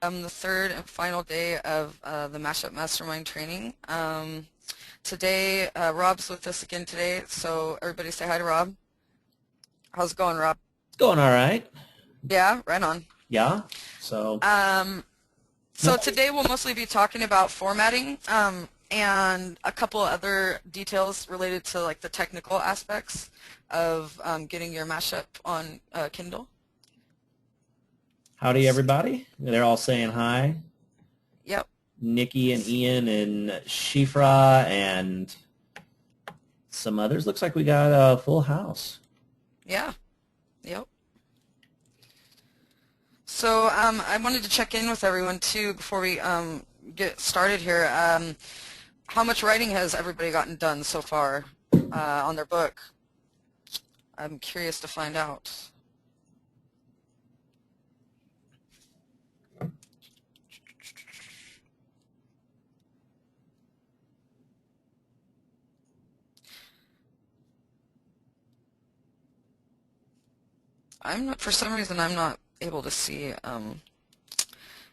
The third and final day of the Mashup Mastermind training. Today, Rob's with us again today, so everybody say hi to Rob. How's it going, Rob? It's going all right. Yeah, right on. Yeah. So, Um, no, so today we'll mostly be talking about formatting and a couple other details related to like the technical aspects of getting your mashup on Kindle. howdy Let's see. everybody. They're all saying hi. Yep. Nikki and Let's see. Ian and Shifra and some others. Looks like we got a full house. Yeah. Yep. So I wanted to check in with everyone too before we get started here. How much writing has everybody gotten done so far on their book? I'm curious to find out. I'm not, for some reason, I'm not able to see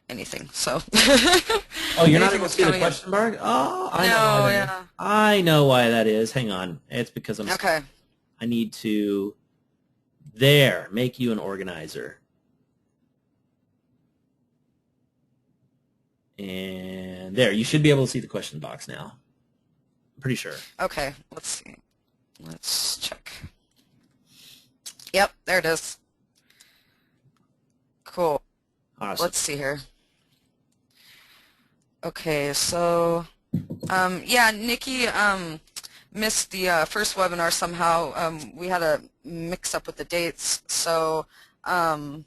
anything. So Oh, you're not anything able to that's see the coming in. question mark? Oh, I know why No, that is. yeah. I know why that is. Hang on. It's because Okay. I need to make you an organizer. And there, you should be able to see the question box now. I'm pretty sure. Okay. Let's see. Let's check. Yep, there it is. Cool. Awesome. Let's see here. Okay, so yeah, Nikki missed the first webinar somehow. We had a mix-up with the dates, so I'm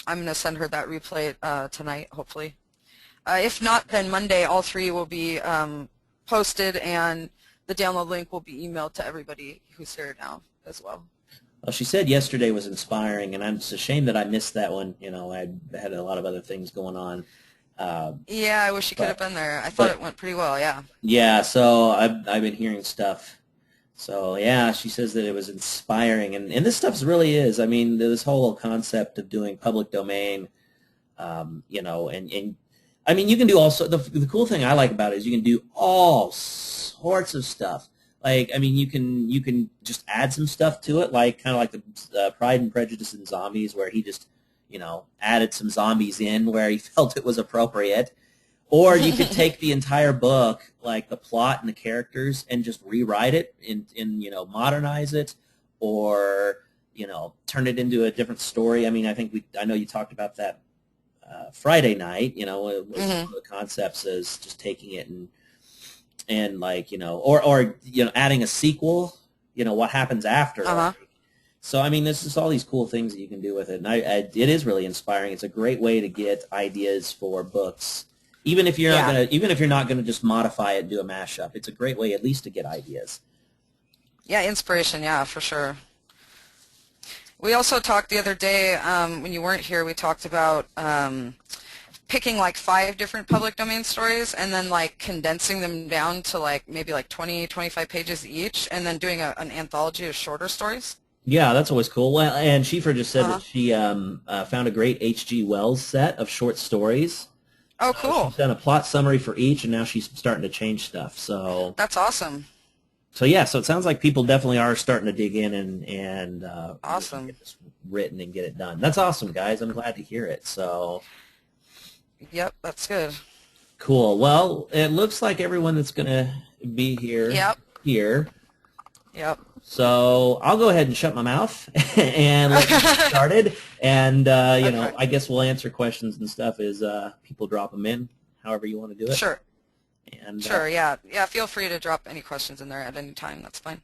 going to send her that replay tonight, hopefully. If not, then Monday all three will be posted, and the download link will be emailed to everybody who's here now as well. Well, she said yesterday was inspiring, and it's a shame that I missed that one. You know, I had a lot of other things going on. Uh, Yeah, I wish you could have but been there. I thought but it went pretty well, yeah. yeah, so I've been hearing stuff. So yeah, she says that it was inspiring, and this stuff really is. I mean, this whole concept of doing public domain, you know, and I mean, you can do also the cool thing I like about it is you can do all sorts of stuff. Like, I mean, you can just add some stuff to it, like kind of like the Pride and Prejudice and Zombies, where he just added some zombies in where he felt it was appropriate. Or you could take the entire book, like the plot and the characters, and just rewrite it in modernize it, or turn it into a different story. I mean, I know you talked about that Friday night. It was one Hmm. of the concepts is just taking it and like or adding a sequel. What happens after? Uh-huh. Like, so I mean, there's just all these cool things that you can do with it, and it is really inspiring. It's a great way to get ideas for books, Yeah. even if you're not gonna just modify it and do a mashup. It's a great way at least to get ideas. Yeah, inspiration, yeah, for sure. We also talked the other day, when you weren't here, we talked about picking like 5 different public domain stories and then like condensing them down to like maybe like 20, 25 pages each and then doing an anthology of shorter stories. Yeah, that's always cool. Well, and Schieffer just said that Uh-huh. she found a great H.G. Wells set of short stories. Oh, So cool. she's done a plot summary for each, and now she's starting to change stuff. That's awesome. So yeah, so it sounds like people definitely are starting to dig in and really Awesome. get this written and get it done. That's awesome, guys. I'm glad to hear it. So Yep, that's good. cool. Well, it looks like everyone that's going to be Yep. here. Yep. So I'll go ahead and shut my mouth and let's get started. And Okay. I guess we'll answer questions and stuff as people drop them in, however you want to do it. Sure. And Sure, yeah. Yeah, feel free to drop any questions in there at any time. That's fine.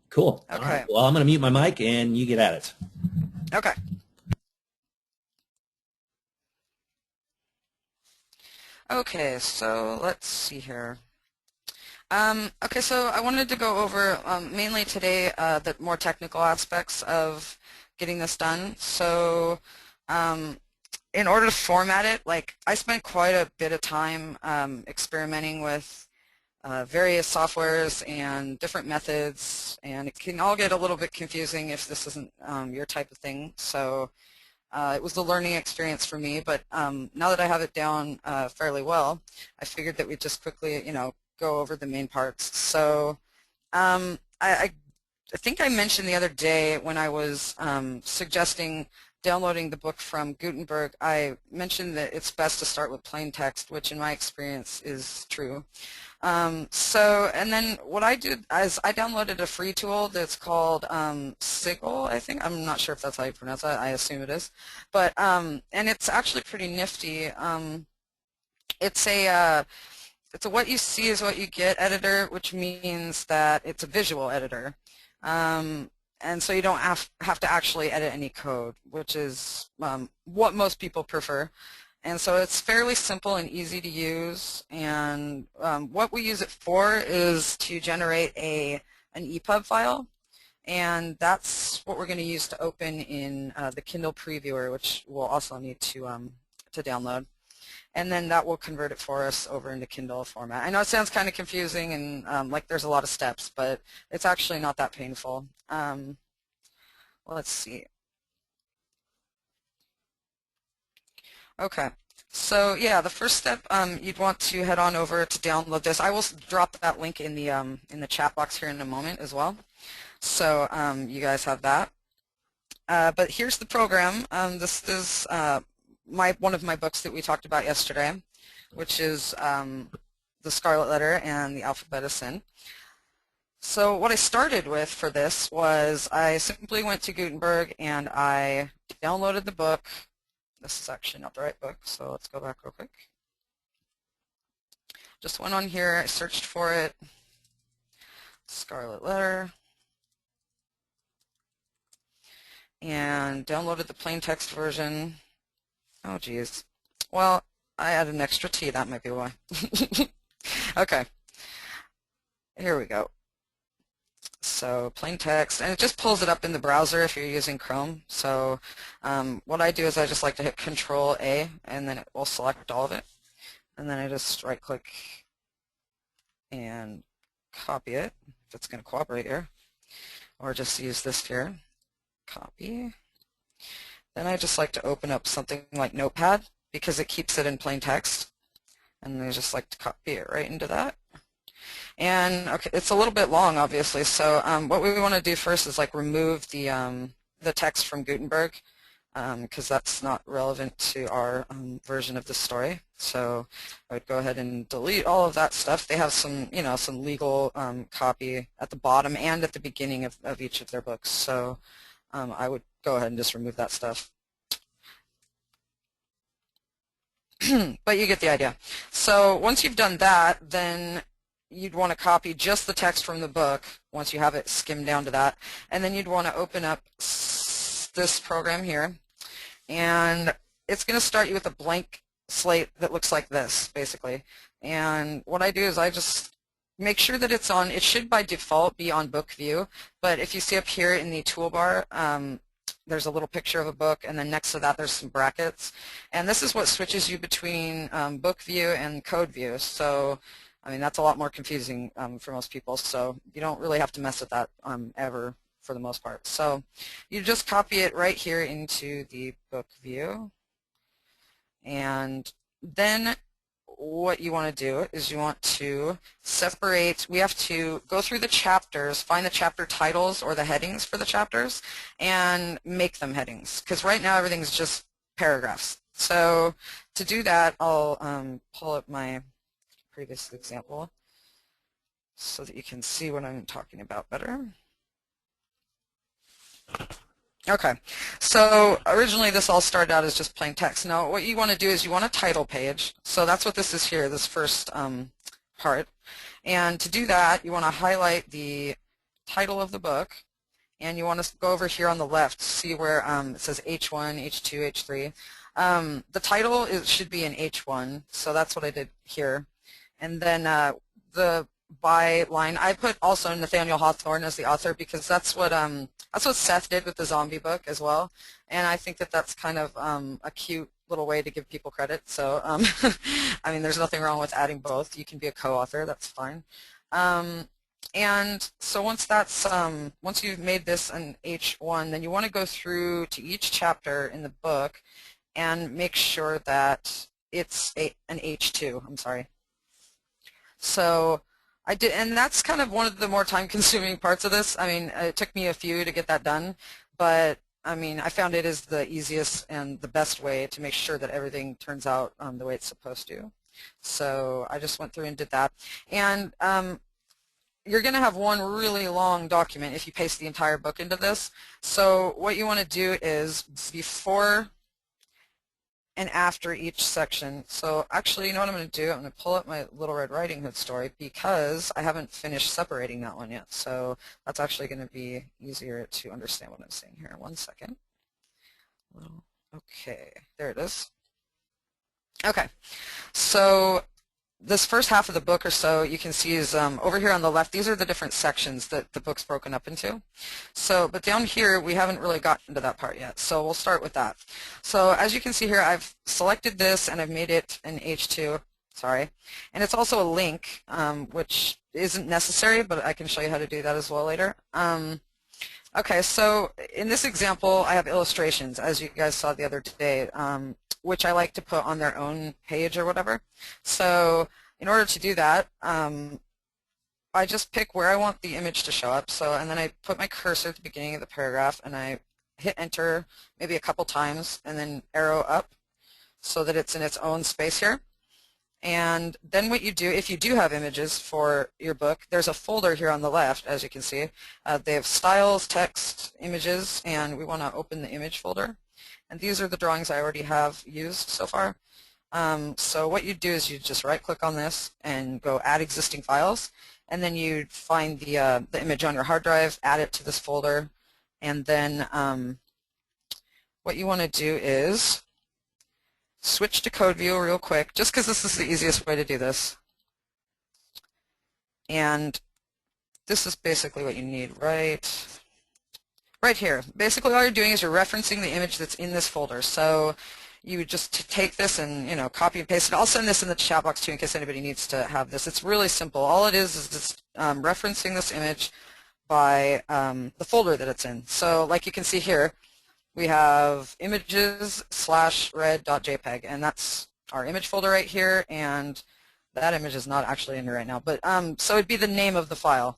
cool. All right. Okay. Well, I'm going to mute my mic and you get at it. Okay. Okay, so let's see here. Okay, so I wanted to go over mainly today the more technical aspects of getting this done. So in order to format it, like I spent quite a bit of time experimenting with various softwares and different methods, and it can all get a little bit confusing if this isn't your type of thing. So It was a learning experience for me, but now that I have it down fairly well, I figured that we'd just quickly, go over the main parts. So I think I mentioned the other day when I was suggesting downloading the book from Gutenberg, I mentioned that it's best to start with plain text, which in my experience is true. And then what I did is I downloaded a free tool that's called Sigil, I think. I'm not sure if that's how you pronounce it. I assume it is. But, and it's actually pretty nifty. It's a what you see is what you get editor, which means that it's a visual editor. And so you don't have to actually edit any code, which is what most people prefer. And so it's fairly simple and easy to use. And what we use it for is to generate an EPUB file. And that's what we're going to use to open in the Kindle previewer, which we'll also need to download. And then that will convert it for us over into Kindle format. I know it sounds kind of confusing and like there's a lot of steps, but it's actually not that painful. Well, let's see. Okay, so yeah, the first step, you'd want to head on over to download this. I will drop that link in the chat box here in a moment as well, so you guys have that. But here's the program. This is one of my books that we talked about yesterday, which is the Scarlet Letter and the Alphabet of Sin. So what I started with for this was I simply went to Gutenberg and I downloaded the book. This is actually not the right book, so let's go back real quick. Just went on here, I searched for it, Scarlet Letter, and downloaded the plain text version. Oh geez. Well, I added an extra T, that might be why. Okay, here we go. So plain text, and it just pulls it up in the browser if you're using Chrome. So what I do is I just like to hit Control A, and then it will select all of it. And then I just right click and copy it, if it's going to cooperate here. Or just use this here, copy. Then I just like to open up something like Notepad because it keeps it in plain text. And I just like to copy it right into that. And okay, it's a little bit long, obviously. So what we want to do first is like remove the text from Gutenberg because that's not relevant to our version of the story. So I would go ahead and delete all of that stuff. They have some, some legal copy at the bottom and at the beginning of each of their books. So I would go ahead and just remove that stuff. But you get the idea. So once you've done that, then you'd want to copy just the text from the book once you have it skimmed down to that. And then you'd want to open up this program here. And it's going to start you with a blank slate that looks like this, basically. And what I do is I just make sure that it's on, it should by default be on book view. But if you see up here in the toolbar, there's a little picture of a book, and then next to that there's some brackets. And this is what switches you between book view and code view. So, I mean, that's a lot more confusing for most people, so you don't really have to mess with that ever for the most part. So you just copy it right here into the book view. And then what you want to do is you want to separate, we have to go through the chapters, find the chapter titles or the headings for the chapters, and make them headings. Because right now everything's just paragraphs. So to do that, I'll pull up my previous example so that you can see what I'm talking about better. Okay, so originally this all started out as just plain text. Now what you want to do is you want a title page. So that's what this is here, this first part. And to do that, you want to highlight the title of the book, and you want to go over here on the left, see where it says H1, H2, H3. The title should be in H1, so that's what I did here. And then the by line, I put also Nathaniel Hawthorne as the author because that's what Seth did with the zombie book as well, and I think that that's kind of a cute little way to give people credit. So I mean, there's nothing wrong with adding both. You can be a co-author, that's fine. And so once you've made this an H1, then you want to go through to each chapter in the book and make sure that it's an H2. I'm sorry. So I did, and that's kind of one of the more time-consuming parts of this. I mean, it took me a few to get that done, but I mean, I found it is the easiest and the best way to make sure that everything turns out the way it's supposed to. So I just went through and did that. And you're going to have one really long document if you paste the entire book into this. So what you want to do is before and after each section. So actually, you know what I'm going to do? I'm going to pull up my Little Red Riding Hood story because I haven't finished separating that one yet. So that's actually going to be easier to understand what I'm saying here. One second. Okay, there it is. Okay, so this first half of the book or so you can see is over here on the left, these are the different sections that the book's broken up into. So, but down here we haven't really gotten to that part yet, so we'll start with that. So as you can see here, I've selected this and I've made it an H2, sorry, and it's also a link, which isn't necessary, but I can show you how to do that as well later. Okay, so in this example I have illustrations, as you guys saw the other day, which I like to put on their own page or whatever. So in order to do that, I just pick where I want the image to show up. So, and then I put my cursor at the beginning of the paragraph and I hit enter maybe a couple times and then arrow up so that it's in its own space here. And then what you do, if you do have images for your book, there's a folder here on the left, as you can see. They have styles, text, images, and we want to open the image folder. And these are the drawings I already have used so far. So what you do is you just right-click on this and go Add Existing Files, and then you find the image on your hard drive, add it to this folder, and then what you want to do is switch to code view real quick, just because this is the easiest way to do this. And this is basically what you need right here. Basically all you're doing is you're referencing the image that's in this folder. So you would just take this and, you know, copy and paste it. I'll send this in the chat box too in case anybody needs to have this. It's really simple. All it is it's referencing this image by the folder that it's in. So like you can see here, we have images/red.jpg, and that's our image folder right here, and that image is not actually in here right now, but so it'd be the name of the file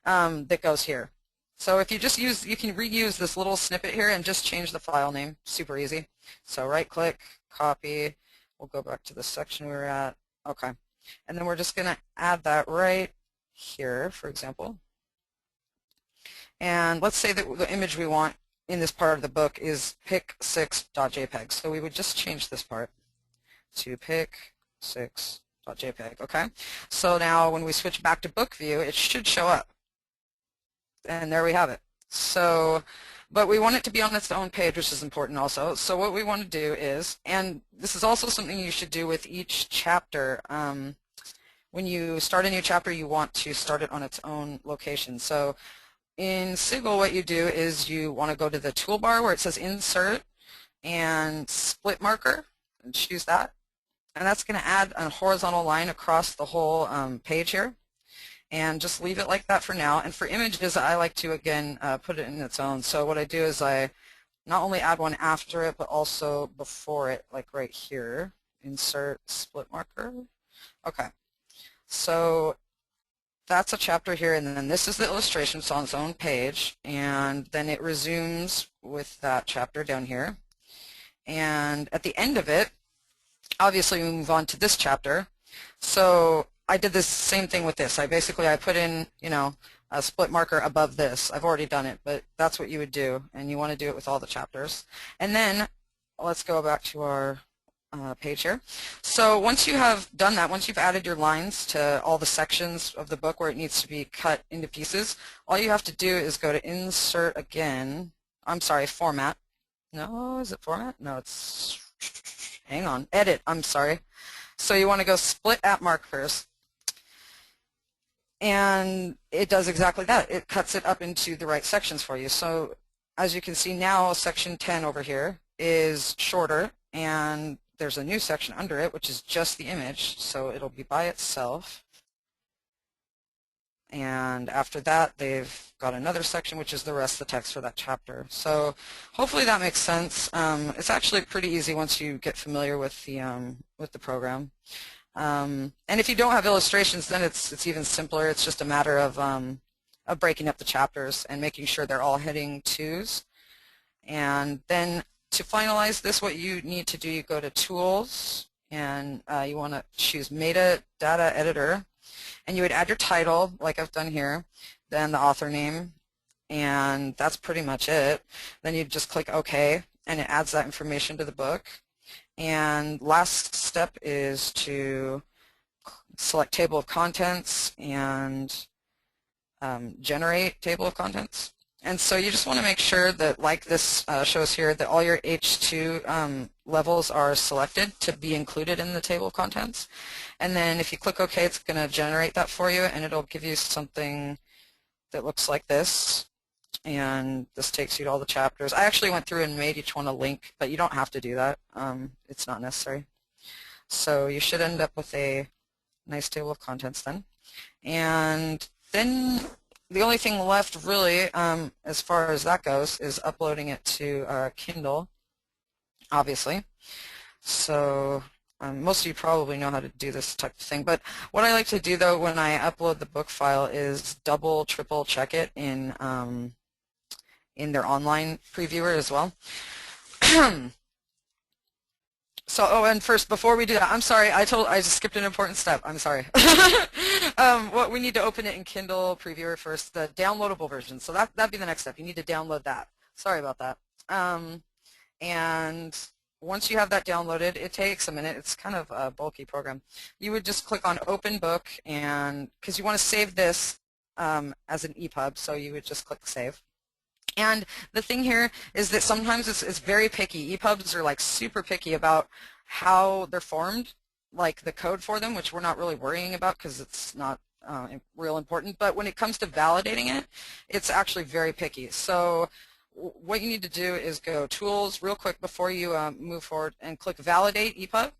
that goes here. So if you just you can reuse this little snippet here and just change the file name, super easy. So right click, copy, we'll go back to the section we were at, okay. And then we're just going to add that right here, for example. And let's say that the image we want in this part of the book is pic6.jpg. So we would just change this part to pic6.jpg, okay? So now when we switch back to book view, it should show up. And there we have it. So, but we want it to be on its own page, which is important also. So what we want to do is, and this is also something you should do with each chapter, when you start a new chapter, you want to start it on its own location. So in Sigil, what you do is you want to go to the toolbar where it says Insert and Split Marker, and choose that. And that's going to add a horizontal line across the whole page here. And just leave it like that for now. And for images, I like to, again, put it in its own. So what I do is I not only add one after it, but also before it, like right here. Insert Split Marker. Okay. So that's a chapter here, and then this is the illustration, so on its own page, and then it resumes with that chapter down here. And at the end of it, obviously we move on to this chapter. So I did this same thing with this. I put in, you know, a split marker above this. I've already done it, but that's what you would do, and you want to do it with all the chapters. And then let's go back to our page here. So once you have done that, once you've added your lines to all the sections of the book where it needs to be cut into pieces, all you have to do is go to Insert again. I'm sorry, Format. No, is it Format? No, it's, hang on, Edit, I'm sorry. So you want to go Split at Markers. And it does exactly that. It cuts it up into the right sections for you. So as you can see now, section 10 over here is shorter, and there's a new section under it, which is just the image, so it'll be by itself. and after that they've got another section which is the rest of the text for that chapter. So hopefully that makes sense. It's actually pretty easy once you get familiar with the program. And if you don't have illustrations, then it's even simpler. It's just a matter of breaking up the chapters and making sure they're all heading 2s. And then to finalize this, what you need to do, you go to Tools, and you want to choose Metadata Editor, and you would add your title, like I've done here, then the author name, and that's pretty much it. Then you just click OK, and it adds that information to the book. And last step is to select Table of Contents and generate Table of Contents. And so you just want to make sure that, like this shows here, that all your H2 levels are selected to be included in the table of contents. And then if you click OK, it's going to generate that for you, and it'll give you something that looks like this. And this takes you to all the chapters. I actually went through and made each one a link, but you don't have to do that. It's not necessary. So you should end up with a nice table of contents then. And then the only thing left really, as far as that goes, is uploading it to Kindle, obviously. So most of you probably know how to do this type of thing. But what I like to do, though, when I upload the book file is double, triple check it in their online previewer as well. So, oh, and first, before we do that, I'm sorry, I just skipped an important step. I'm sorry. What we need to open it in Kindle Previewer first, the downloadable version. So that'd be the next step. You need to download that. Sorry about that. And once you have that downloaded, it takes a minute. It's kind of a bulky program. You would just click on Open Book, and because you want to save this as an EPUB, so you would just click Save. And the thing here is that sometimes it's very picky. EPUBs are like super picky about how they're formed, like the code for them, which we're not really worrying about because it's not real important. But when it comes to validating it, it's actually very picky. So what you need to do is go Tools real quick before you move forward and click Validate EPUB.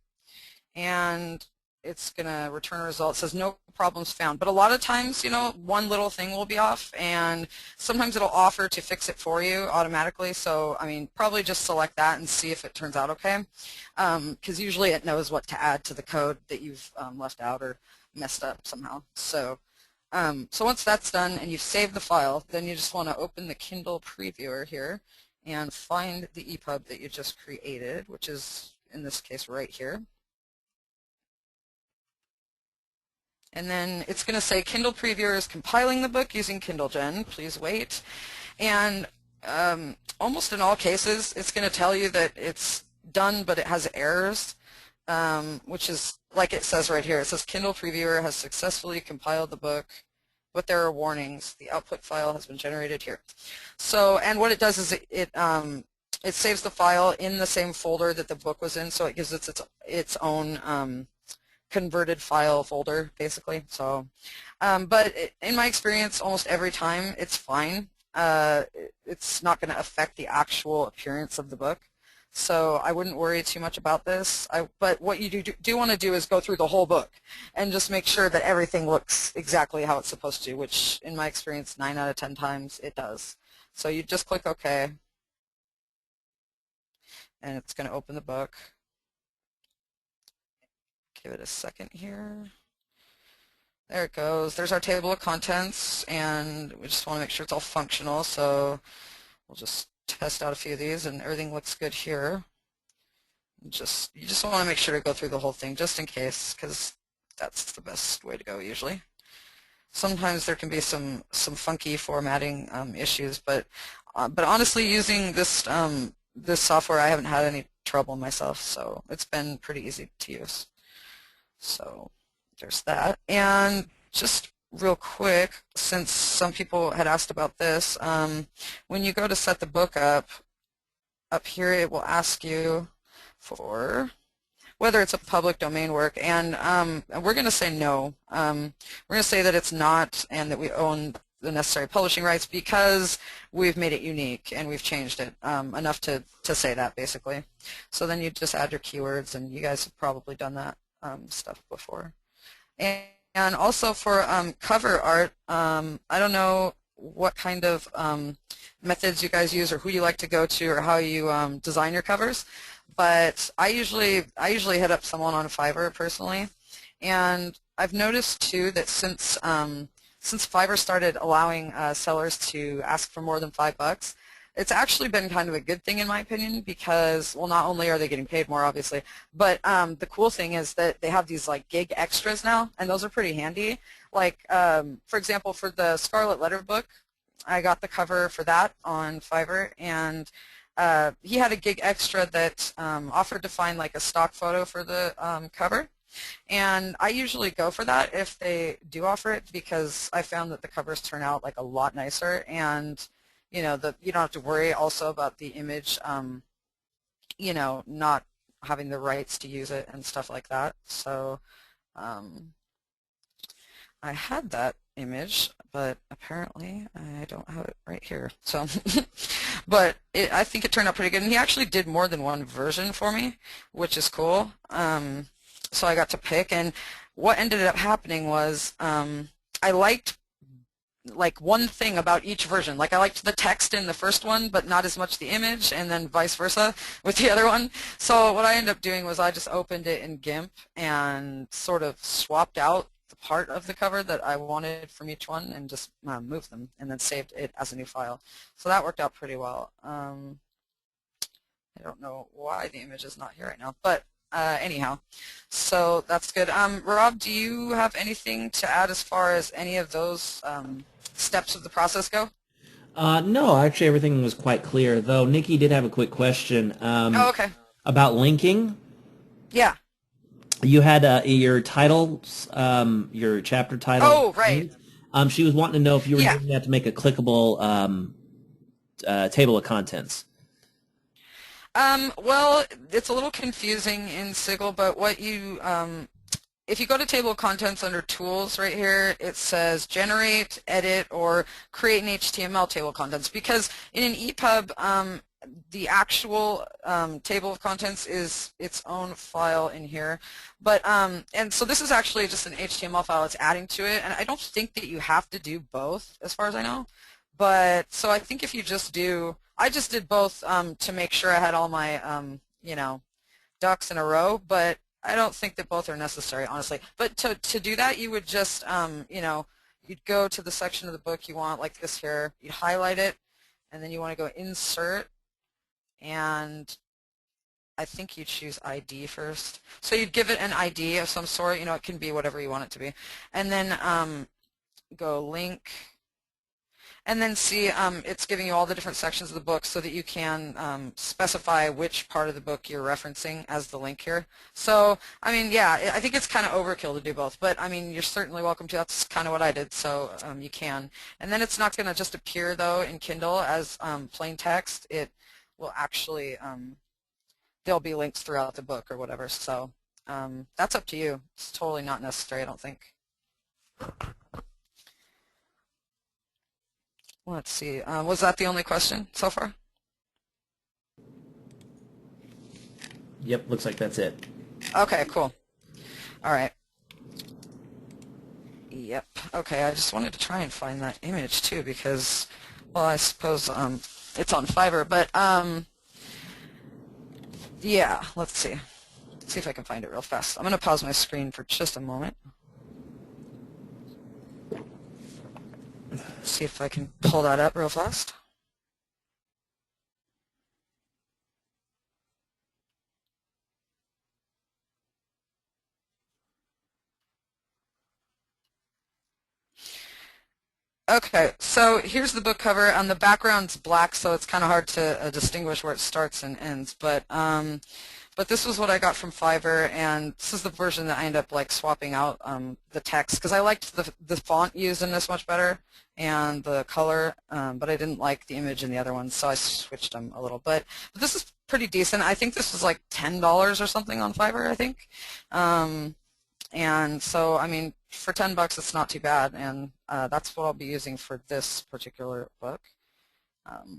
And it's going to return a result. It says no problems found. But a lot of times, you know, one little thing will be off, and sometimes it'll offer to fix it for you automatically. So, I mean, probably just select that and see if it turns out okay, because usually it knows what to add to the code that you've left out or messed up somehow. So, so once that's done and you've saved the file, then you just want to open the Kindle Previewer here and find the EPUB that you just created, which is, in this case, right here. And then it's going to say Kindle Previewer is compiling the book using KindleGen. Please wait. And almost in all cases, it's going to tell you that it's done, but it has errors, which is like it says right here. It says Kindle Previewer has successfully compiled the book, but there are warnings. The output file has been generated here. So, and what it does is it saves the file in the same folder that the book was in, so it gives it its own converted file folder, basically. So, but in my experience, almost every time it's fine. It's not going to affect the actual appearance of the book, so I wouldn't worry too much about this. But what you do want to do is go through the whole book and just make sure that everything looks exactly how it's supposed to, which in my experience 9 out of 10 times it does. So you just click OK, and it's going to open the book. Give it a second here. There it goes. There's our table of contents, and we just want to make sure it's all functional, so we'll just test out a few of these, and everything looks good here. You just want to make sure to go through the whole thing just in case, because that's the best way to go usually. Sometimes there can be some funky formatting issues, but honestly, using this this software, I haven't had any trouble myself, so it's been pretty easy to use. So there's that. And just real quick, since some people had asked about this, when you go to set the book up here it will ask you for whether it's a public domain work, and we're going to say no. We're going to say that it's not, and that we own the necessary publishing rights because we've made it unique and we've changed it enough to say that, basically. So then you just add your keywords, and you guys have probably done that stuff before. And and also for cover art, I don't know what kind of methods you guys use or who you like to go to or how you design your covers, but I usually hit up someone on Fiverr personally, and I've noticed too that since Fiverr started allowing sellers to ask for more than $5, it's actually been kind of a good thing in my opinion because, well, not only are they getting paid more, obviously, but the cool thing is that they have these like gig extras now, and those are pretty handy. Like, for example, for the Scarlet Letter book, I got the cover for that on Fiverr, and he had a gig extra that offered to find like a stock photo for the cover. And I usually go for that if they do offer it because I found that the covers turn out like a lot nicer, and you don't have to worry also about the image, not having the rights to use it and stuff like that. So um, I had that image, but apparently I don't have it right here. So, but I think it turned out pretty good. And he actually did more than one version for me, which is cool. So I got to pick, and what ended up happening was I liked like one thing about each version. Like I liked the text in the first one, but not as much the image, and then vice versa with the other one. So what I ended up doing was I just opened it in GIMP and sort of swapped out the part of the cover that I wanted from each one and just moved them and then saved it as a new file. So that worked out pretty well. I don't know why the image is not here right now, but anyhow, so that's good. Rob, do you have anything to add as far as any of those steps of the process go? No, actually everything was quite clear, though Nikki did have a quick question Oh, okay. about linking. Yeah. You had your titles, your chapter title. Oh, right. She was wanting to know if you were Yeah. using that to make a clickable table of contents. Well, it's a little confusing in Sigil, but if you go to Table of Contents under Tools right here, it says Generate, Edit, or Create an HTML Table of Contents. Because in an EPUB, the actual Table of Contents is its own file in here. But and so this is actually just an HTML file it's adding to it, and I don't think that you have to do both, as far as I know. But so I think if you just do, I just did both to make sure I had all my ducks in a row, but I don't think that both are necessary, honestly. But to do that, you would just you'd go to the section of the book you want, like this here. You'd highlight it, and then you want to go Insert, and I think you choose ID first. So you'd give it an ID of some sort. It can be whatever you want it to be, and then go Link. And then see, it's giving you all the different sections of the book so that you can specify which part of the book you're referencing as the link here. So, I mean, yeah, I think it's kind of overkill to do both, but I mean, you're certainly welcome to. That's kind of what I did, so you can. And then it's not going to just appear, though, in Kindle as plain text. It will actually, there'll be links throughout the book or whatever, so that's up to you. It's totally not necessary, I don't think. Let's see. Was that the only question so far? Yep, looks like that's it. Okay, cool. All right. Yep. Okay, I just wanted to try and find that image too because, well, I suppose it's on Fiverr, but yeah, let's see. See if I can find it real fast. I'm going to pause my screen for just a moment. See if I can pull that up real fast. Okay, so here's the book cover. The background's black, so it's kind of hard to distinguish where it starts and ends. But this was what I got from Fiverr, and this is the version that I ended up like swapping out the text because I liked the font used in this much better and the color, but I didn't like the image in the other one, so I switched them a little. But this is pretty decent. I think this was like $10 or something on Fiverr, I think. And so, I mean, for $10, it's not too bad, and that's what I'll be using for this particular book.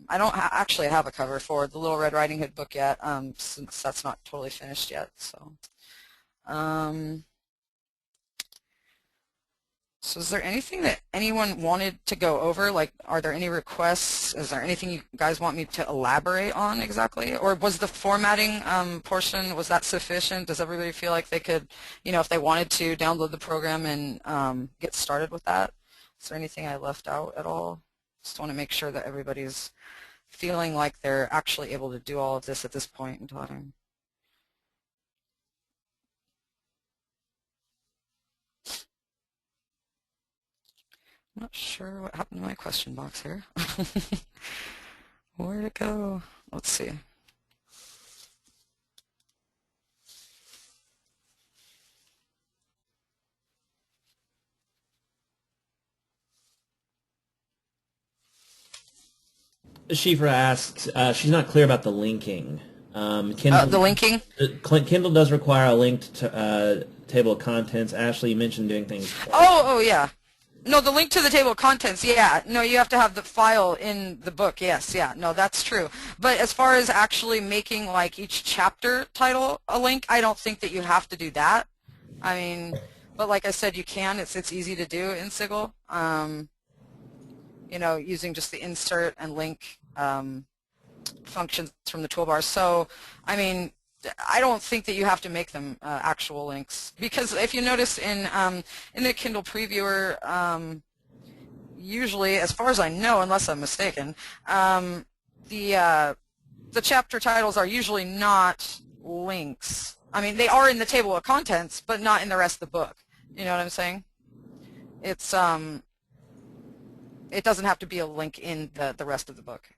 I don't actually have a cover for the Little Red Riding Hood book yet, since that's not totally finished yet. So, So is there anything that anyone wanted to go over? Like, are there any requests? Is there anything you guys want me to elaborate on exactly? Or was the formatting portion, was that sufficient? Does everybody feel like they could, if they wanted to download the program and get started with that? Is there anything I left out at all? Just want to make sure that everybody's feeling like they're actually able to do all of this at this point in time. I'm not sure what happened to my question box here. Where'd it go? Let's see. Shifra asks, she's not clear about the linking. The linking? Kindle does require a linked table of contents. Ashley, you mentioned doing things. Oh, yeah. No, the link to the table of contents, yeah. No, you have to have the file in the book, yes, yeah. No, that's true. But as far as actually making, like, each chapter title a link, I don't think that you have to do that. I mean, but like I said, you can. It's easy to do in Sigil. Using just the insert and link functions from the toolbar. So, I mean, I don't think that you have to make them actual links, because if you notice in the Kindle previewer, usually, as far as I know, unless I'm mistaken, the chapter titles are usually not links. I mean, they are in the table of contents, but not in the rest of the book. You know what I'm saying? It's it doesn't have to be a link in the rest of the book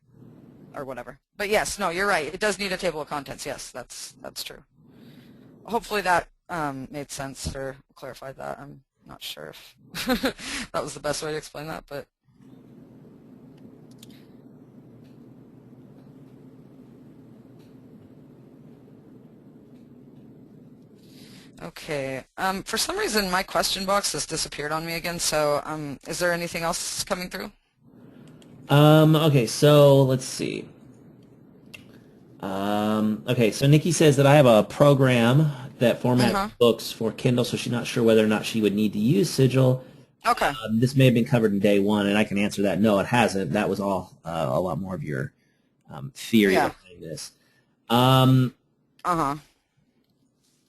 or whatever. But yes, no, you're right. It does need a table of contents. Yes, that's true. Hopefully that made sense or clarified that. I'm not sure if that was the best way to explain that, but okay. For some reason, my question box has disappeared on me again. So, is there anything else coming through? Okay, so let's see. Okay, so Nikki says that I have a program that formats books for Kindle, so she's not sure whether or not she would need to use Sigil. Okay. This may have been covered in day one, and I can answer that. No, it hasn't. That was all a lot more of your theory behind this.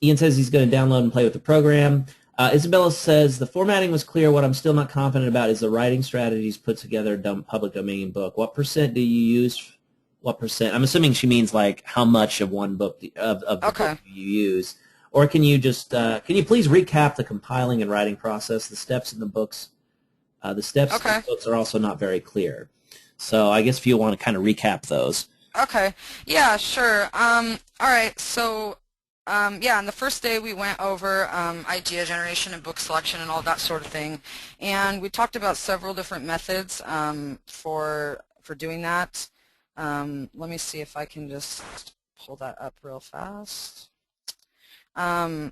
Ian says he's going to download and play with the program. Isabella says the formatting was clear. What I'm still not confident about is the writing strategies put together public domain book. What percent do you use? What percent? I'm assuming she means like how much of one book of the book do you use, or can you just can you please recap the compiling and writing process? The steps in the books, in the books are also not very clear. So I guess if you want to kind of recap those. Okay. Yeah. Sure. All right. So. Yeah, on the first day we went over idea generation and book selection and all that sort of thing, and we talked about several different methods for doing that. Let me see if I can just pull that up real fast. Yeah,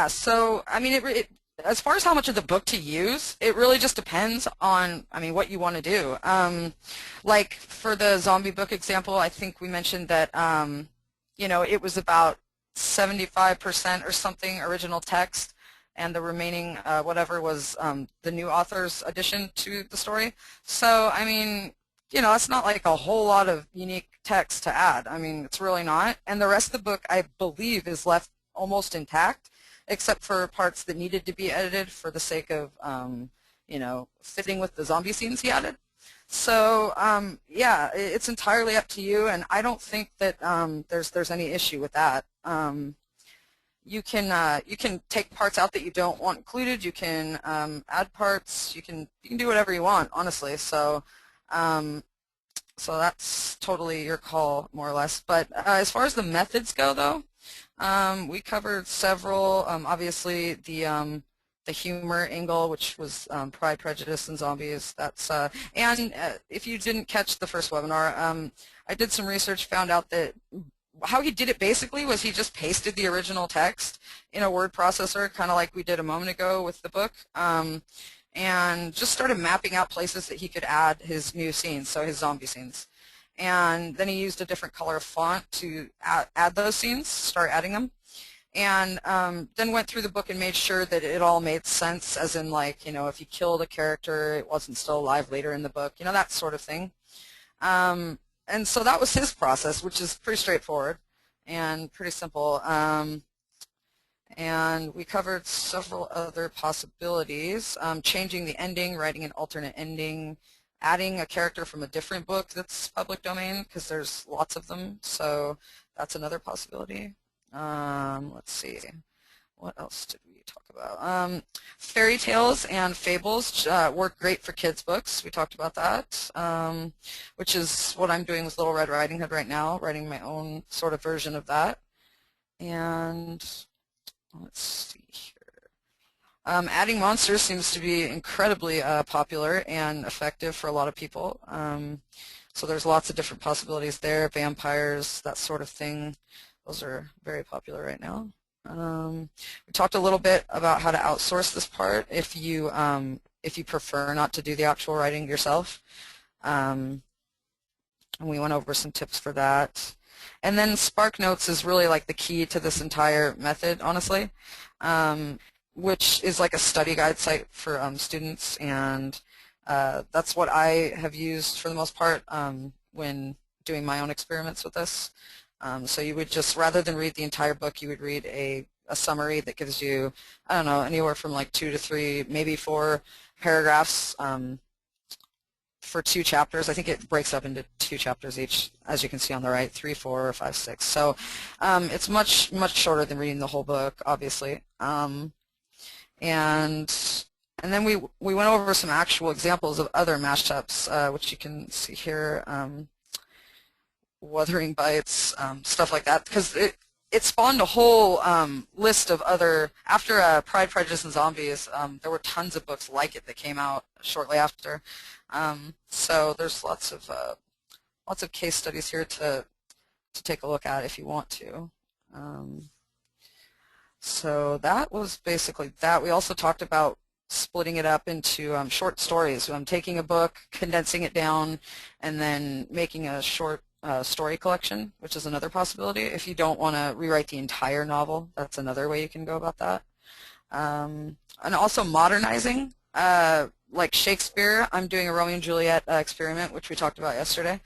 so I mean, as far as how much of the book to use, it really just depends on, I mean, what you want to do. Like for the zombie book example, I think we mentioned that it was about 75% or something original text, and the remaining whatever was the new author's addition to the story. So, I mean, it's not like a whole lot of unique text to add. I mean, it's really not. And the rest of the book, I believe, is left almost intact, except for parts that needed to be edited for the sake of, fitting with the zombie scenes he added. So yeah, it's entirely up to you, and I don't think that there's any issue with that. You can take parts out that you don't want included. You can add parts. You can do whatever you want, honestly. So so that's totally your call, more or less. But as far as the methods go, though, we covered several. Obviously, the humor angle, which was Pride, Prejudice, and Zombies. That's and if you didn't catch the first webinar, I did some research, found out that how he did it basically was he just pasted the original text in a word processor, kind of like we did a moment ago with the book, and just started mapping out places that he could add his new scenes, so his zombie scenes. And then he used a different color of font to add those scenes, start adding them. and then went through the book and made sure that it all made sense, as in, like, if you killed a character, it wasn't still alive later in the book, that sort of thing. And so that was his process, which is pretty straightforward and pretty simple. And we covered several other possibilities, changing the ending, writing an alternate ending, adding a character from a different book that's public domain, because there's lots of them, so that's another possibility. Let's see, what else did we talk about? Fairy tales and fables work great for kids' books. We talked about that, which is what I'm doing with Little Red Riding Hood right now, writing my own sort of version of that. And let's see here. Adding monsters seems to be incredibly popular and effective for a lot of people. So there's lots of different possibilities there, vampires, that sort of thing. Those are very popular right now. We talked a little bit about how to outsource this part if you prefer not to do the actual writing yourself. And we went over some tips for that. And then SparkNotes is really like the key to this entire method, honestly, which is like a study guide site for students, and that's what I have used for the most part when doing my own experiments with this. So you would just, rather than read the entire book, you would read a summary that gives you, I don't know, anywhere from like 2 to 3, maybe 4 paragraphs for 2 chapters. I think it breaks up into 2 chapters each, as you can see on the right, 3, 4, 5, 6. So it's much shorter than reading the whole book, obviously. And then we went over some actual examples of other mashups, which you can see here. Wuthering Bites, stuff like that, because it spawned a whole list of other, after Pride, Prejudice, and Zombies, there were tons of books like it that came out shortly after. So there's lots of case studies here to take a look at if you want to. So that was basically that. We also talked about splitting it up into short stories. So I'm taking a book, condensing it down, and then making a short story collection, which is another possibility. If you don't want to rewrite the entire novel, that's another way you can go about that. And also modernizing, like Shakespeare. I'm doing a Romeo and Juliet experiment, which we talked about yesterday,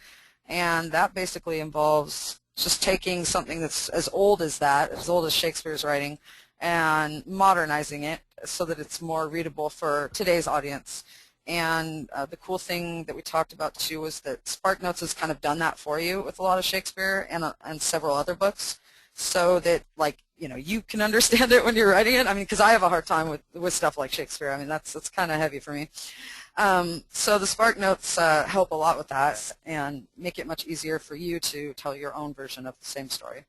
and that basically involves just taking something that's as old as that, as old as Shakespeare's writing, and modernizing it so that it's more readable for today's audience. And the cool thing that we talked about too was that SparkNotes has kind of done that for you with a lot of Shakespeare and several other books, so that, like, you can understand it when you're writing it. I mean, because I have a hard time with stuff like Shakespeare. I mean, that's kind of heavy for me. So the SparkNotes help a lot with that and make it much easier for you to tell your own version of the same story.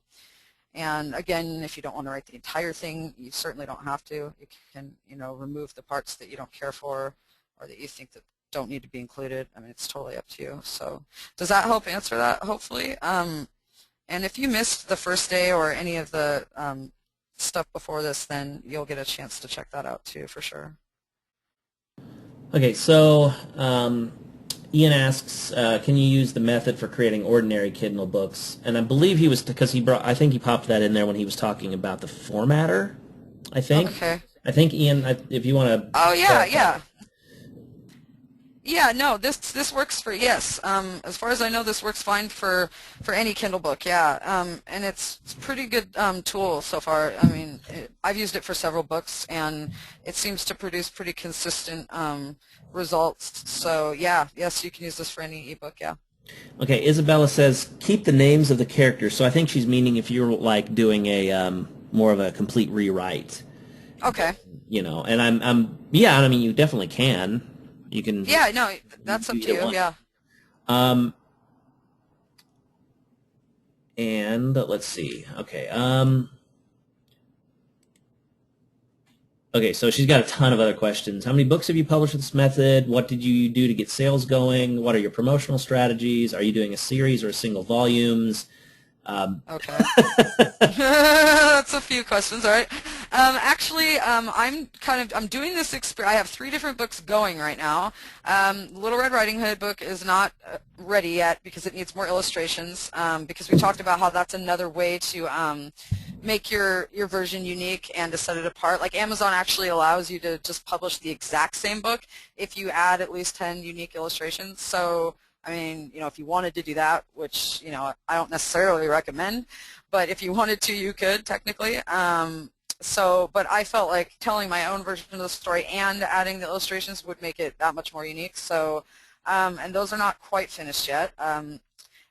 And again, if you don't want to write the entire thing, you certainly don't have to. You can, remove the parts that you don't care for or that you think that don't need to be included. I mean, it's totally up to you. So does that help answer that, hopefully? And if you missed the first day or any of the stuff before this, then you'll get a chance to check that out too, for sure. Okay, so Ian asks, can you use the method for creating ordinary Kindle books? And I believe he was, because I think he popped that in there when he was talking about the formatter, I think. Okay. I think, Ian, if you want to... Oh, yeah, yeah. Yeah, no, this works for, yes. As far as I know, this works fine for any Kindle book, yeah. And it's a pretty good tool so far. I mean, I've used it for several books, and it seems to produce pretty consistent results. So, yeah, yes, you can use this for any ebook, yeah. Okay, Isabella says, keep the names of the characters. So I think she's meaning if you're, like, doing a more of a complete rewrite. Okay. And yeah, I mean, you definitely can. You can. Yeah, no, that's up to you. Yeah. And let's see. Okay. Okay, so she's got a ton of other questions. How many books have you published with this method? What did you do to get sales going? What are your promotional strategies? Are you doing a series or single volumes? Okay. That's a few questions, all right. Actually, I'm doing this I have 3 different books going right now. Little Red Riding Hood book is not ready yet because it needs more illustrations, because we talked about how that's another way to make your version unique and to set it apart. Like Amazon actually allows you to just publish the exact same book if you add at least 10 unique illustrations. So, I mean, if you wanted to do that, which, I don't necessarily recommend, but if you wanted to, you could technically. But I felt like telling my own version of the story and adding the illustrations would make it that much more unique. So, and those are not quite finished yet.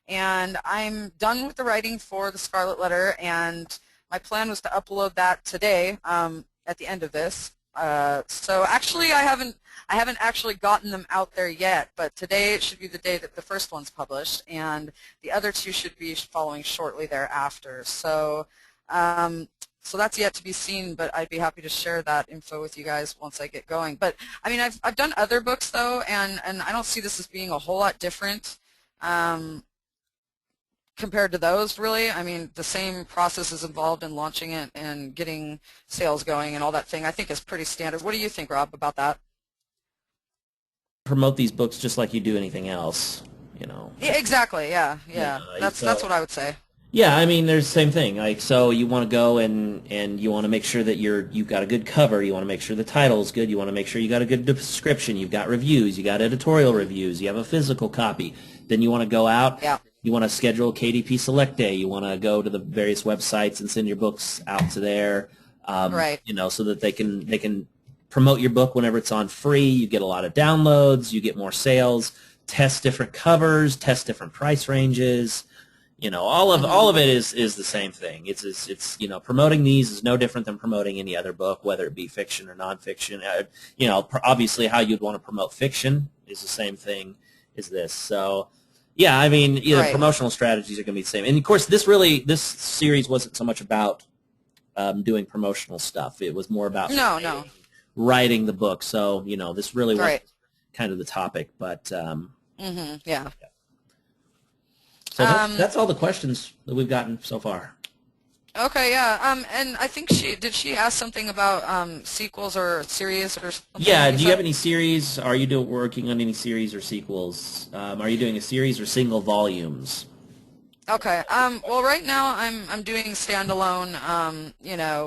And I'm done with the writing for the Scarlet Letter, and my plan was to upload that today at the end of this. So actually, I haven't actually gotten them out there yet, but today it should be the day that the first one's published, and the other two should be following shortly thereafter. So, so that's yet to be seen, but I'd be happy to share that info with you guys once I get going. But I mean, I've done other books though, and I don't see this as being a whole lot different. Compared to those, really. I mean, the same process is involved in launching it and getting sales going and all that thing. I think is pretty standard. What do you think, Rob, about that? Promote these books just like you do anything else, Yeah, exactly. Yeah, yeah. That's what I would say. Yeah, I mean, there's the same thing. Like, so you want to go and you want to make sure that you've got a good cover. You want to make sure the title is good. You want to make sure you got a good description. You've got reviews. You got editorial reviews. You have a physical copy. Then you want to go out. Yeah. You want to schedule a KDP Select Day. You want to go to the various websites and send your books out to there. Right. So that they can promote your book whenever it's on free. You get a lot of downloads. You get more sales. Test different covers. Test different price ranges. All of it is the same thing. It's promoting these is no different than promoting any other book, whether it be fiction or nonfiction. Obviously how you'd want to promote fiction is the same thing as this. So, yeah, I mean, Right. promotional strategies are going to be the same. And of course, this series wasn't so much about doing promotional stuff. It was more about writing the book. So, this really was kind of the topic, but yeah. So that's all the questions that we've gotten so far. Okay, yeah. And I think she ask something about sequels or series or something? Yeah. Do you have any series? Are you working on any series or sequels? Are you doing a series or single volumes? Okay. Well, right now I'm doing standalone,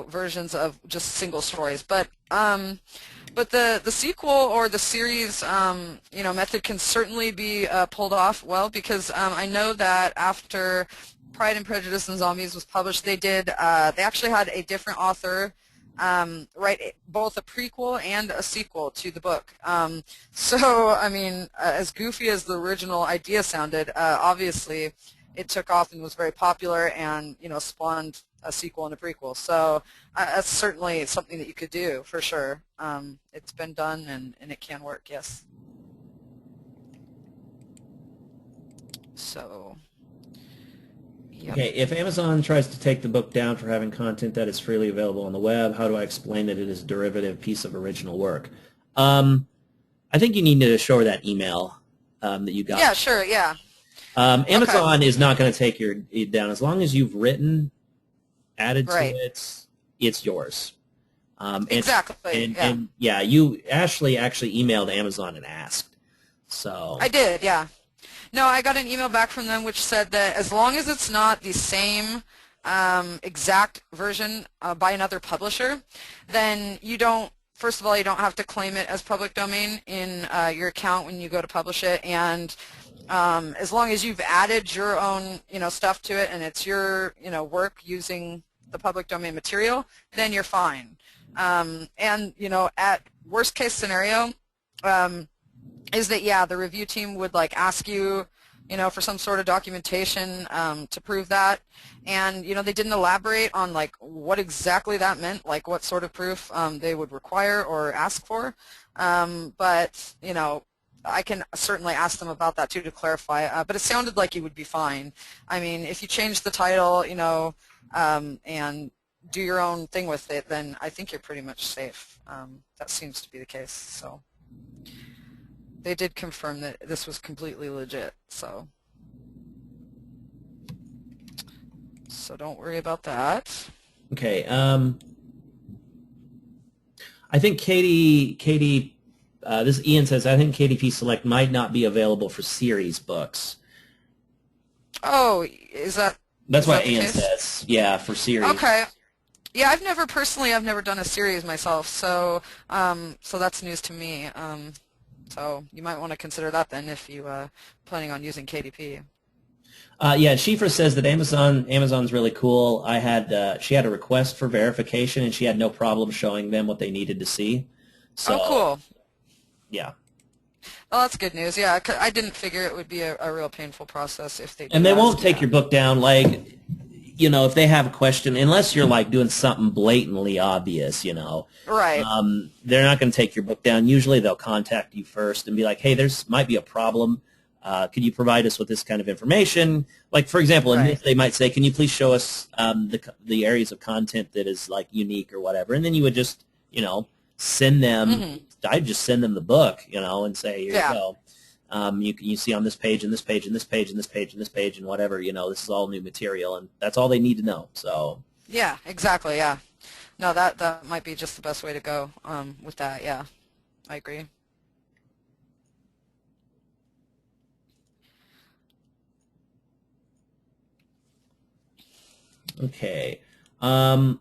versions of just single stories, but the sequel or the series, method can certainly be pulled off well, because I know that after Pride and Prejudice and Zombies was published, they actually had a different author write both a prequel and a sequel to the book. So, I mean, as goofy as the original idea sounded, obviously it took off and was very popular and, spawned a sequel and a prequel. So that's certainly something that you could do for sure. It's been done and it can work, yes. So, yep. Okay, if Amazon tries to take the book down for having content that is freely available on the web, how do I explain that it is a derivative piece of original work? I think you need to show her that email that you got. Yeah, sure, yeah. Amazon is not going to take it down. As long as you've added to it, it's yours. Exactly. And Ashley actually emailed Amazon and asked. So I did, yeah. No, I got an email back from them which said that as long as it's not the same exact version by another publisher, then first of all, you don't have to claim it as public domain in your account when you go to publish it, and as long as you've added your own, stuff to it and it's your, work using the public domain material, then you're fine. And, at worst case scenario, is that, the review team would ask you, for some sort of documentation to prove that. And, they didn't elaborate on what exactly that meant, what sort of proof they would require or ask for. But, I can certainly ask them about that too to clarify. But it sounded like you would be fine. I mean, if you change the title, and do your own thing with it, then I think you're pretty much safe. That seems to be the case. So they did confirm that this was completely legit. So don't worry about that. Okay. I think Katie. This Ian says, I think KDP Select might not be available for series books. Oh, is that That's Is what that the Ian case? says. Yeah, for series. Okay. Yeah, I've never done a series myself, so so that's news to me. So you might want to consider that then if you planning on using KDP. Yeah, Shifra says that Amazon's really cool. She had a request for verification, and she had no problem showing them what they needed to see. Oh, So cool. yeah, Oh, that's good news. Yeah, I didn't figure it would be a real painful process if they and do they ask won't you take that. your book down. Like, if they have a question, unless you're like doing something blatantly obvious, Right. they're not going to take your book down. Usually they'll contact you first and be like, hey, there's might be a problem. Could you provide us with this kind of information? Like, for example, in Right. this, they might say, can you please show us the areas of content that is like unique or whatever? And then you would just, send them. Hmm. I'd just send them the book, and say, here you Yeah. go. You see on this page and this page and this page and this page and this page and whatever, this is all new material, and that's all they need to know. So, Yeah, exactly. Yeah. No, that might be just the best way to go with that. Yeah, I agree. okay. Um,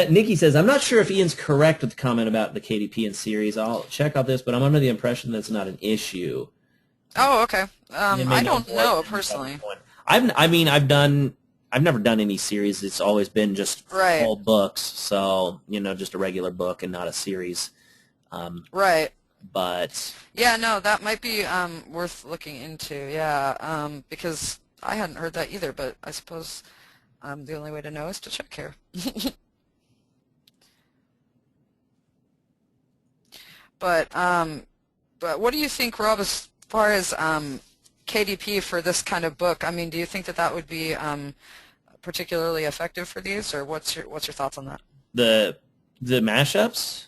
Nikki says, I'm not sure if Ian's correct with the comment about the KDP and series. I'll check out this, but I'm under the impression that's not an issue. Oh, okay. You may I know don't more know than you personally. I've never done any series. It's always been just Right. whole books. So, just a regular book and not a series. Um, Right. but Yeah, no, that might be worth looking into. Yeah, because I hadn't heard that either, but I suppose the only way to know is to check here. But what do you think, Rob, as far as KDP for this kind of book? I mean, do you think that that would be particularly effective for these, or what's your thoughts on that? the the mashups?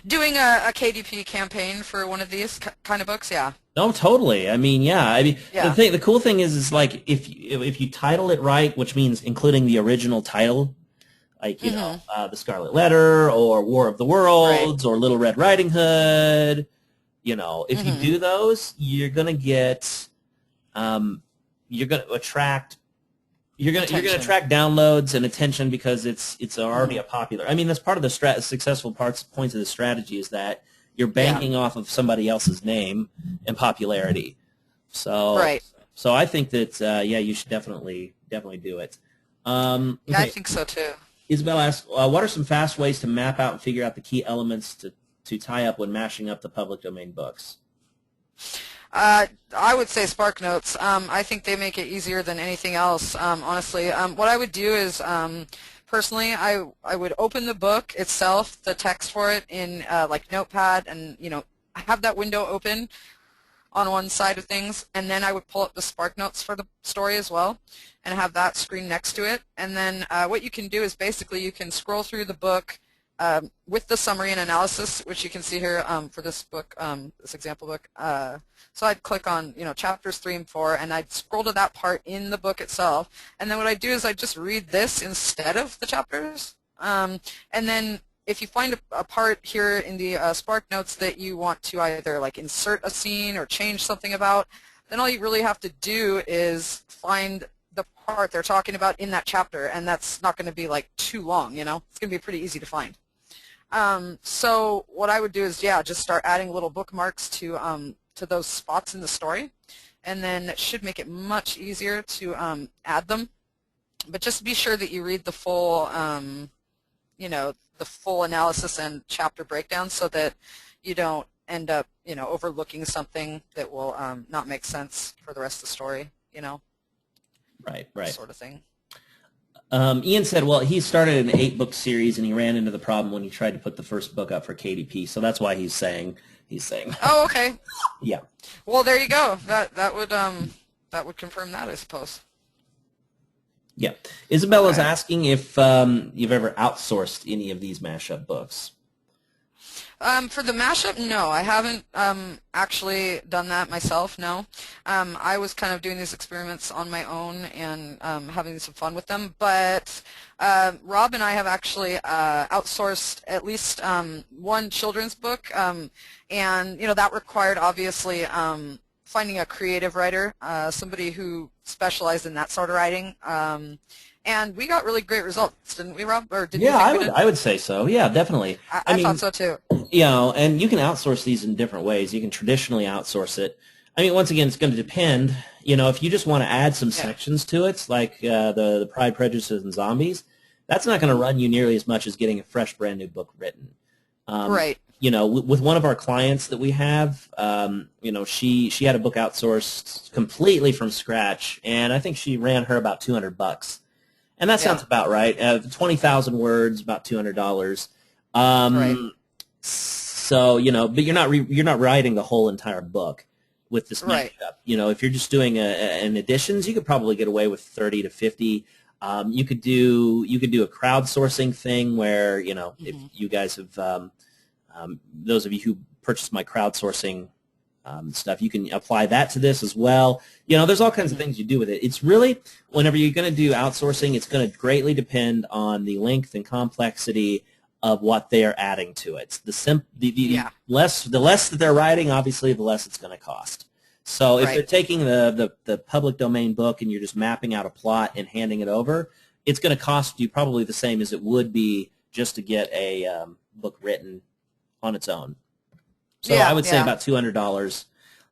Doing a KDP campaign for one of these kind of books, yeah. No, totally. I mean, yeah. I mean, Yeah. the cool thing is like if you title it right, which means including the original title, like Hmm. the Scarlet Letter or War of the Right. Worlds or Little Red Riding Hood. If you Hmm. do those, um, you're gonna attract you're gonna Attention. attract downloads and attention because it's already Hmm. a popular. I mean, that's part of the successful points of the strategy is that you're Yeah. banking off of somebody else's name and popularity. So Right. so I think that yeah, you should definitely do it. Yeah, I Okay, think so too. Isabel asks, what are some fast ways to map out and figure out the key elements to tie up when mashing up the public domain books? I would say Spark Notes. I think they make it easier than anything else, honestly. What I would do is, personally, I would open the book itself, the text for it in like Notepad, and have that window open on one side of things, and then I would pull up the Spark Notes for the story as well, and have that screen next to it. And then what you can do is basically you can scroll through the book with the summary and analysis, which you can see here for this book, this example book. So I'd click on chapters 3 and 4, and I'd scroll to that part in the book itself. And then what I do is I just read this instead of the chapters. And then if you find a part here in the Spark Notes that you want to either like insert a scene or change something about, then all you really have to do is find the part they're talking about in that chapter, and that's not going to be like too long. It's going to be pretty easy to find. So what I would do is, yeah, just start adding little bookmarks to those spots in the story, and then it should make it much easier to add them. But just be sure that you read the full, the full analysis and chapter breakdown, so that you don't end up, overlooking something that will not make sense for the rest of the story. Right. Sort of thing. Ian said, well, he started an 8-book series and he ran into the problem when he tried to put the first book up for KDP. So that's why he's saying that. Oh, okay. Yeah. Well, there you go. That would confirm that, I suppose. Yeah. Isabella's Okay. asking if you've ever outsourced any of these mashup books. For the mashup, no, I haven't actually done that myself, no. I was kind of doing these experiments on my own and having some fun with them, but Rob and I have actually outsourced at least one children's book, and that required obviously finding a creative writer, somebody who specialized in that sort of writing. And we got really great results, didn't we, Rob? Or didn't you Yeah, think we did? I would say so. Yeah, definitely. I I thought mean, so too. and you can outsource these in different ways. You can traditionally outsource it. I mean, once again, it's going to depend. If you just want to add some Yeah. sections to it, like the Pride, Prejudices, and Zombies, that's not going to run you nearly as much as getting a fresh, brand new book written. Um, Right. with one of our clients that we have, she had a book outsourced completely from scratch, and I think she ran her about $200. And that Yeah. sounds about right. 20,000 words, about $200. Right. So but you're not writing the whole entire book with this Right. mashup. If you're just doing an editions, you could probably get away with 30 to 50. You could do a crowdsourcing thing where if Hmm. you guys have those of you who purchased my crowdsourcing stuff, you can apply that to this as well. There's all kinds of Hmm. things you do with it. It's really, whenever you're going to do outsourcing, it's going to greatly depend on the length and complexity of what they are adding to it. The Yeah. less that they're writing, obviously, the less it's going to cost. So if they're Right. taking the public domain book and you're just mapping out a plot and handing it over, it's going to cost you probably the same as it would be just to get a book written on its own. So I Yeah. would say Yeah. about $200,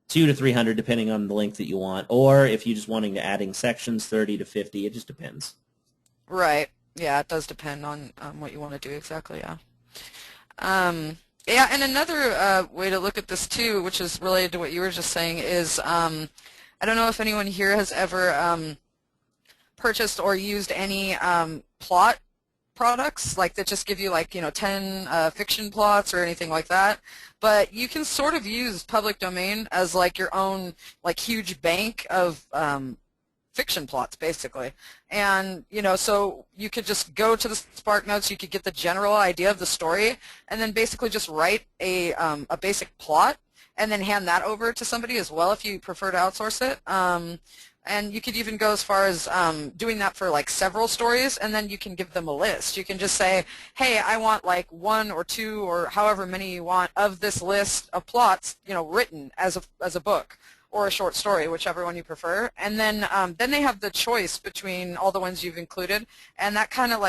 200 to 300, depending on the length that you want. Or if you're just wanting to adding sections, 30 to 50. It just depends. Right. Yeah. It does depend on what you want to do exactly. Yeah. Yeah. And another way to look at this too, which is related to what you were just saying, is I don't know if anyone here has ever purchased or used any plot products like that just give you 10 fiction plots or anything like that, but you can sort of use public domain as like your own huge bank of fiction plots basically. And so you could just go to the Spark Notes, you could get the general idea of the story, and then basically just write a basic plot and then hand that over to somebody as well if you prefer to outsource it. And you could even go as far as doing that for several stories, and then you can give them a list. You can just say, hey, I want one or two or however many you want of this list of plots, written as a book or a short story, whichever one you prefer. And then they have the choice between all the ones you've included, and that kind of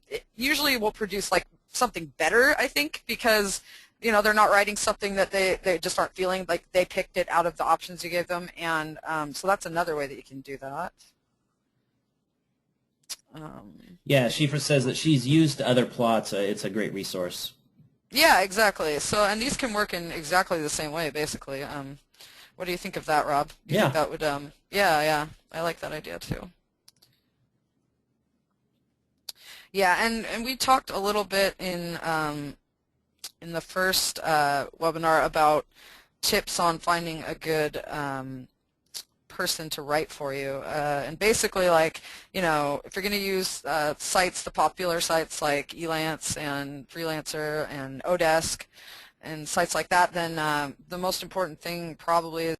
it usually will produce something better, I think, because they're not writing something that they just aren't feeling like they picked it out of the options you gave them, and so that's another way that you can do that. Yeah, Shifa says that she's used other plots. It's a great resource. Yeah, exactly. So, and these can work in exactly the same way, basically. What do you think of that, Rob? Do you think Yeah. that would, yeah, I like that idea too. Yeah, and we talked a little bit in the first webinar about tips on finding a good person to write for you. And basically, if you're going to use sites, the popular sites like Elance and Freelancer and Odesk and sites like that, then the most important thing probably is